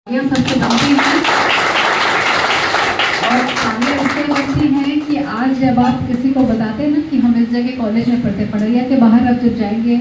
सबसे बनती हैं और तालियां इसलिए बनती हैं कि आज जब आप किसी को बताते हैं ना कि हम इस जगह कॉलेज में पढ़ते, पढ़रिया के बाहर आप जब जाएंगे,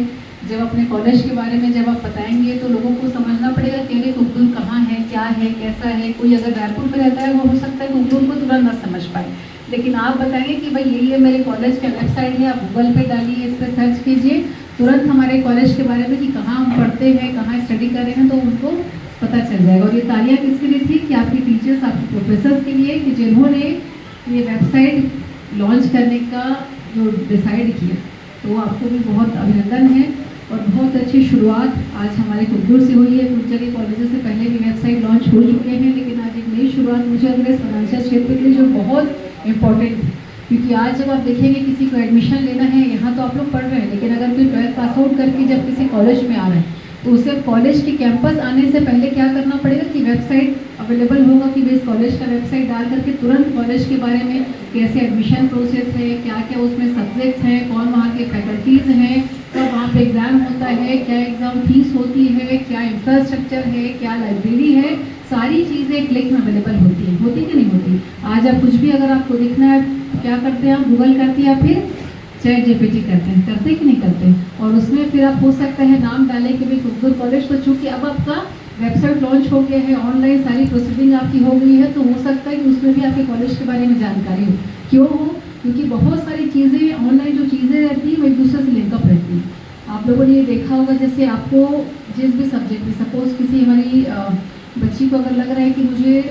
जब अपने कॉलेज के बारे में जब आप बताएंगे तो लोगों को समझना पड़ेगा कि अरे कुकदुल कहाँ है, क्या है, कैसा है। कोई अगर रायपुर में रहता है वो हो सकता है कुकदुल को तुरंत ना समझ पाए, लेकिन आप बताएंगे कि भाई ये मेरे कॉलेज का वेबसाइट है, आप गूगल पे डालिए, इस पर सर्च कीजिए, तुरंत हमारे कॉलेज के बारे में कि कहाँ हम पढ़ते हैं, कहाँ स्टडी कर रहे हैं, तो उनको पता चल जाएगा। और ये तालियां किसके लिए थी कि आपके टीचर्स, आपके प्रोफेसर्स के लिए कि जिन्होंने ये वेबसाइट लॉन्च करने का जो डिसाइड किया, तो आपको भी बहुत अभिनंदन है। और बहुत अच्छी शुरुआत आज हमारे कुकदुल से हुई है। कुछ जगह कॉलेजेस से पहले भी वेबसाइट लॉन्च हो चुके हैं, लेकिन आज एक नई शुरुआत मुझे लग रहा है इस फाइनेंशियल क्षेत्र के लिए जो बहुत इम्पोर्टेंट है, क्योंकि आज जब आप देखेंगे किसी को एडमिशन लेना है, यहाँ तो आप लोग पढ़ रहे हैं, लेकिन अगर कोई 12th पास आउट करके जब किसी कॉलेज में आ रहा है तो उसे कॉलेज के कैंपस आने से पहले क्या करना पड़ेगा कि वेबसाइट अवेलेबल होगा कि वे इस कॉलेज का वेबसाइट डाल करके तुरंत कॉलेज के बारे में कैसे एडमिशन प्रोसेस है, क्या क्या उसमें सब्जेक्ट्स हैं, कौन वहाँ के फैकल्टीज़ हैं, कब वहाँ पे एग्ज़ाम होता है, क्या एग्ज़ाम फीस होती है, क्या इंफ्रास्ट्रक्चर है, क्या लाइब्रेरी है, सारी चीज़ें क्लिक में अवेलेबल होती हैं। होती कि नहीं होती? आज आप कुछ भी अगर आपको दिखना है क्या करते हैं, आप गूगल करते हैं या फिर चैट जीपीटी करते कि नहीं करते? और उसमें फिर आप हो सकता है नाम डालें कि भाई कुकदुल कॉलेज, तो चूँकि अब आपका वेबसाइट लॉन्च हो गया है, ऑनलाइन सारी प्रोसीडिंग आपकी हो गई है, तो हो सकता है कि उसमें भी आपके कॉलेज के बारे में जानकारी हो। क्यों हो? क्योंकि बहुत सारी चीज़ें ऑनलाइन जो चीज़ें रहती हैं वो एक दूसरे से लिंकअप रहती हैं। आप लोगों ने ये देखा होगा, जैसे आपको जिस भी सब्जेक्ट में, सपोज किसी हमारी बच्ची को अगर लग रहा है कि मुझे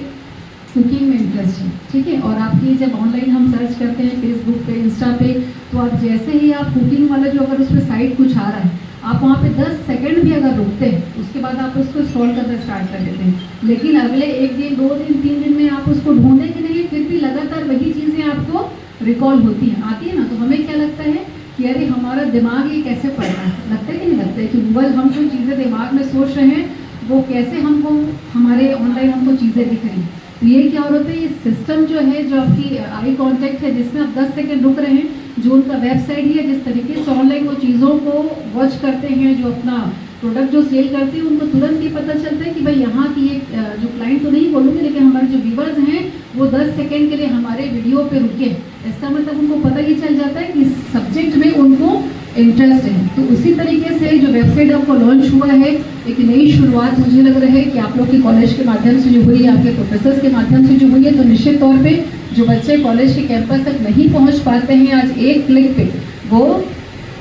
कुकिंग में इंटरेस्ट है, ठीक है, और आपकी जब ऑनलाइन हम सर्च करते हैं फेसबुक पे, इंस्टा पे, तो आप जैसे ही आप कुकिंग वाला जो अगर उस पर साइट कुछ आ रहा है, आप वहाँ पे 10 सेकंड भी अगर रुकते हैं, उसके बाद आप उसको स्क्रॉल करना स्टार्ट कर देते हैं, लेकिन अगले 1 दिन, 2 दिन, 3 दिन में आप उसको ढूंढेंगे नहीं, फिर भी लगातार वही चीज़ें आपको रिकॉल होती हैं, आती है ना। तो हमें क्या लगता है कि अरे हमारा दिमाग ये कैसे पढ़ रहा है, लगता है कि नहीं लगता है कि गूगल हम जो चीज़ें दिमाग में सोच रहे हैं वो कैसे हमको हमारे ऑनलाइन हमको चीज़ें दिख रही हैं। तो ये क्या हो रहा है, ये सिस्टम जो है, जो आपकी आई कांटेक्ट है, जिसमें आप 10 सेकंड रुक रहे हैं, जो उनका वेबसाइट ही है, जिस तरीके से ऑनलाइन वो चीज़ों को वॉच करते हैं, जो अपना प्रोडक्ट जो सेल करते हैं, उनको तुरंत ये पता चलता है कि भाई यहाँ की एक जो क्लाइंट तो नहीं बोलूँगी, लेकिन हमारे जो व्यूवर्स हैं वो 10 सेकंड के लिए हमारे वीडियो पे रुके। इसका मतलब उनको पता ही चल जाता है कि इस सब्जेक्ट में उनको इंटरेस्ट है। तो उसी तरीके से जो वेबसाइट आपको लॉन्च हुआ है, एक नई शुरुआत मुझे लग रहा है कि आप लोग के कॉलेज के माध्यम से जो हुई है, आपके प्रोफेसर्स के माध्यम से जो हुई है, तो निश्चित तौर पे जो बच्चे कॉलेज के कैंपस तक नहीं पहुंच पाते हैं, आज एक क्लिक पे वो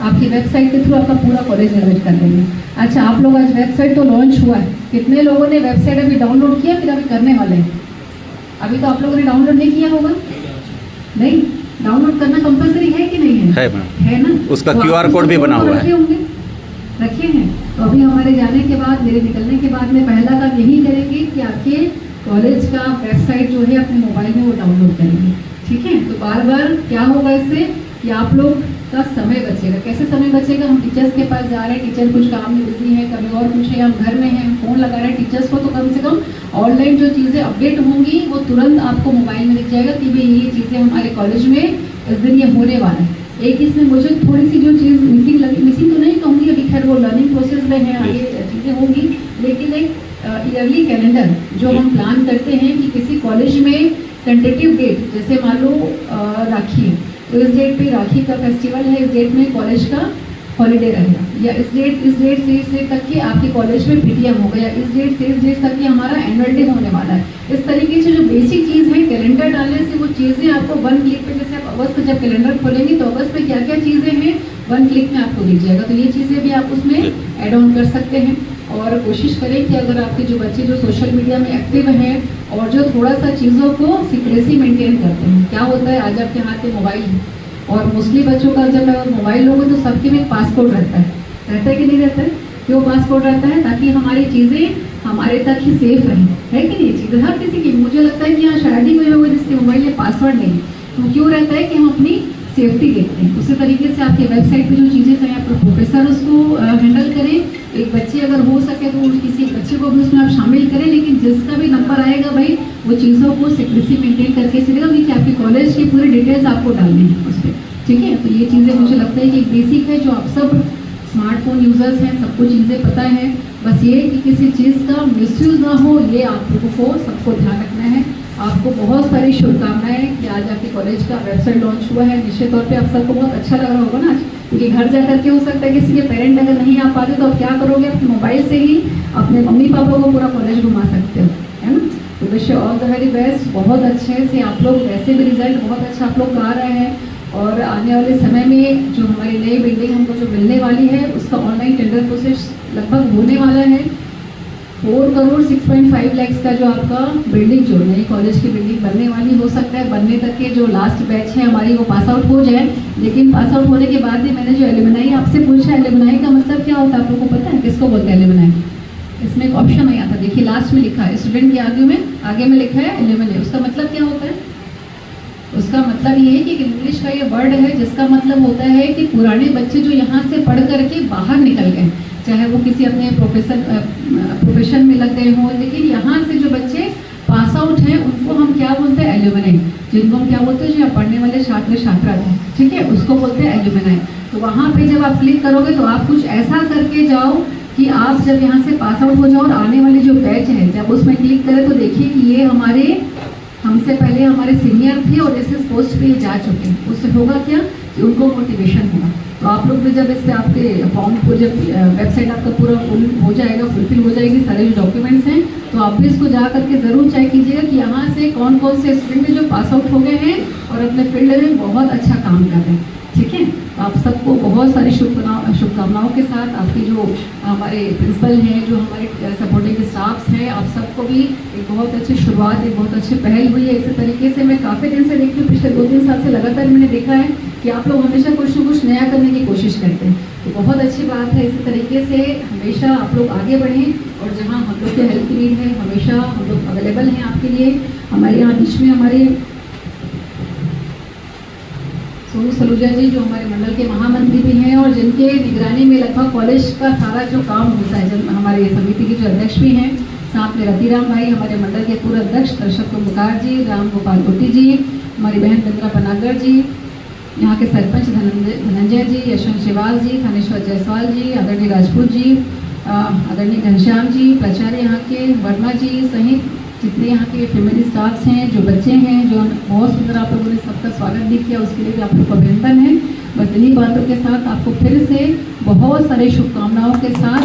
आपकी वेबसाइट के थ्रू आपका पूरा कॉलेज विजिट कर लेंगे। अच्छा, आप लोग आज वेबसाइट तो लॉन्च हुआ है, कितने लोगों ने वेबसाइट अभी डाउनलोड किया, फिर अभी करने वाले हैं? अभी तो आप लोगों ने डाउनलोड नहीं किया होगा, नहीं? डाउनलोड करना कंपलसरी है कि नहीं है? है ना? उसका तो QR कोड भी बना हुआ है। रखे हैं। तो अभी हमारे जाने के बाद, मेरे निकलने के बाद में पहला काम यही करेंगे कि आपके कॉलेज का वेबसाइट जो है अपने मोबाइल में वो डाउनलोड करेंगे, ठीक है? तो बार बार क्या होगा इससे कि आप लोग का समय बचेगा। कैसे समय बचेगा? हम टीचर्स के पास जा रहे हैं, टीचर कुछ काम में बिजी है, कभी और कुछ है, हम घर में हैं, हम फ़ोन लगा रहे हैं टीचर्स को, तो कम से कम ऑनलाइन जो चीज़ें अपडेट होंगी वो तुरंत आपको मोबाइल में दिख जाएगा कि भाई ये चीज़ें हमारे कॉलेज में इस दिन ये होने वाला है। एक इसमें मुझे थोड़ी सी जो चीज़ मिसिंग लगी, मिसिंग तो नहीं कहूँगी, अभी खैर वो लर्निंग प्रोसेस में है, आगे चीज़ें होंगी, लेकिन एक ईयरली कैलेंडर जो हम प्लान करते हैं कि किसी कॉलेज में टेंटेटिव डेट, जैसे मान लो राखी है, तो इस डेट पे राखी का फेस्टिवल है, इस डेट में कॉलेज का हॉलीडे रहेगा, या इस डेट से इस डेट तक की आपके कॉलेज में पीटीएम होगा, या इस डेट से इस डेट तक की हमारा एनुअल डे होने वाला है। इस तरीके से जो बेसिक चीज़ है, कैलेंडर डालने से वो चीज़ें आपको 1 क्लिक पे, जैसे आप अगस्त जब कैलेंडर खोलेंगे तो अगस्त में क्या क्या चीज़ें हैं 1 क्लिक में आपको दिख जाएगा। तो ये चीज़ें भी आप उसमें ऐड ऑन कर सकते हैं। और कोशिश करें कि अगर आपके जो बच्चे जो सोशल मीडिया में एक्टिव हैं और जो थोड़ा सा चीज़ों को सीक्रेसी मेंटेन करते हैं, क्या होता है आज आपके हाथ में मोबाइल है, और मोस्टली बच्चों का जब मोबाइल लोगे तो सबके में पासकोड रहता है कि नहीं रहता है? क्यों पासकोड रहता है? ताकि हमारी चीज़ें हमारे तक ही सेफ रहें, है कि नहीं? चीज़ें हर किसी की, मुझे लगता है कि यहाँ शायद ही कोई होगा जिसके मोबाइल में पासवर्ड नहीं है। तो क्यों रहता है कि हम अपनी सेफ्टी देखते हैं। उसी तरीके से आपके वेबसाइट पे जो चीज़ें हैं, आपका प्रोफेसर उसको हैंडल करें, एक बच्चे अगर हो सके तो किसी बच्चे को भी उसमें आप शामिल करें, लेकिन जिसका भी नंबर आएगा भाई वो चीज़ों को सीक्रेसी मेंटेन करके चलेगा, क्योंकि आपके कॉलेज की पूरी डिटेल्स आपको डालनी है उस पर, ठीक है? तो ये चीज़ें मुझे लगता है कि एक बेसिक है, जो आप सब स्मार्टफोन यूज़र्स हैं, सबको चीज़ें पता है। बस ये कि किसी चीज़ का मिसयूज़ ना हो, ये आप लोगों को सबको ध्यान रखना है। आपको बहुत सारी शुभकामनाएं कि आज आपके कॉलेज का वेबसाइट लॉन्च हुआ है। निश्चित तौर पे आप सबको बहुत अच्छा लग रहा होगा ना आज, क्योंकि घर जा करके हो सकता है किसी के पेरेंट अगर नहीं आ पाते तो आप क्या करोगे, अपने मोबाइल से ही अपने मम्मी पापा को पूरा कॉलेज घुमा सकते हो, है ना। तो wish all the very best. बहुत अच्छे से आप लोग, वैसे भी रिजल्ट बहुत अच्छा आप लोग कर रहे हैं, और आने वाले समय में जो हमारी नई बिल्डिंग हमको जो मिलने वाली है उसका ऑनलाइन टेंडर प्रोसेस लगभग होने वाला है। 4 करोड़ 6.5 लाख का जो आपका बिल्डिंग, जो नई कॉलेज की बिल्डिंग बनने वाली, हो सकता है बनने तक के जो लास्ट बैच है हमारी वो पास आउट हो जाए। लेकिन पास आउट होने के बाद ही मैंने जो एलुमनाई आपसे पूछा, एलुमनाई का मतलब क्या होता है आप लोगों को पता है, किसको बोलते हैं एलुमनाई? इसमें एक ऑप्शन आया था, देखिए लास्ट में लिखा है, स्टूडेंट के आगे में लिखा है एलुमनाई। उसका मतलब क्या होता है? उसका मतलब ये है कि इंग्लिश का ये वर्ड है जिसका मतलब होता है कि पुराने बच्चे जो यहाँ से पढ़ करके बाहर निकल गए, चाहे वो किसी अपने प्रोफेशन में लग गए हों, लेकिन यहाँ से जो बच्चे पास आउट हैं उनको हम क्या बोलते हैं? एल्यूमिनाई। जिनको हम क्या बोलते हैं? जो पढ़ने वाले छात्र छात्रा थे, ठीक है, उसको बोलते हैं एल्यूमिनाई। तो वहाँ पे जब आप क्लिक करोगे तो आप कुछ ऐसा करके जाओ कि आप जब यहाँ से पास आउट हो जाओ और आने वाली जो बैच है जब उसमें क्लिक करें तो देखिए कि ये हमसे पहले हमारे सीनियर थे और इस पोस्ट पे जा चुके हैं। उससे होगा क्या कि उनको मोटिवेशन होगा। तो आप लोग भी जब इस पर आपके फॉर्म को, जब वेबसाइट आपका पूरा फुल हो जाएगा, फुलफिल हो जाएगी, सारे जो डॉक्यूमेंट्स हैं, तो आप भी इसको जा करके ज़रूर चेक कीजिएगा कि यहाँ से कौन कौन से स्टूडेंट जो पास आउट हो गए हैं और अपने फील्ड में बहुत अच्छा काम कर रहे हैं, ठीक है। तो आप सबको बहुत सारी शुभकामनाओं के साथ, आपकी जो हमारे प्रिंसिपल हैं, जो हमारे सपोर्टिंग स्टाफ्स हैं, आप सबको भी एक बहुत अच्छी शुरुआत, एक बहुत अच्छी पहल हुई है। इसी तरीके से मैं काफ़ी दिन से देखती हूँ, पिछले 2-3 साल से लगातार मैंने देखा है कि आप लोग हमेशा कुछ न कुछ नया करने की कोशिश करते हैं, तो बहुत अच्छी बात है। इसी तरीके से हमेशा आप लोग आगे बढ़ें, और जहाँ हम लोग के हेल्प की नीड है हमेशा हम लोग अवेलेबल हैं आपके लिए। हमारे यहाँ बीच में हमारे सोनू सलूजा जी जो हमारे मंडल के महामंत्री भी हैं और जिनके निगरानी में लगभग कॉलेज का सारा जो काम होता है, जब हमारे समिति के जो अध्यक्ष भी हैं, साथ में रतिराम भाई हमारे मंडल के पूर्व अध्यक्ष, दर्शक मुकार जी, राम गोपाल गोटी जी, हमारी बहन चंद्रा पनागर जी, यहाँ के सरपंच धनंजय जी, यशवंत शिवाल जी, थानेश्वर जायसवाल जी, आदरणीय राजपूत जी, आदरणीय घनश्याम जी, प्राचार्य यहाँ के वर्मा जी, सहित जितने यहाँ के फैमिली स्टाफ्स हैं, जो बच्चे हैं, जो बहुत सुंदर आप लोगों ने सबका स्वागत भी किया, उसके लिए भी आप लोग को अभिनंदन है। बस इन्हीं बातों के साथ आपको फिर से बहुत सारी शुभकामनाओं के साथ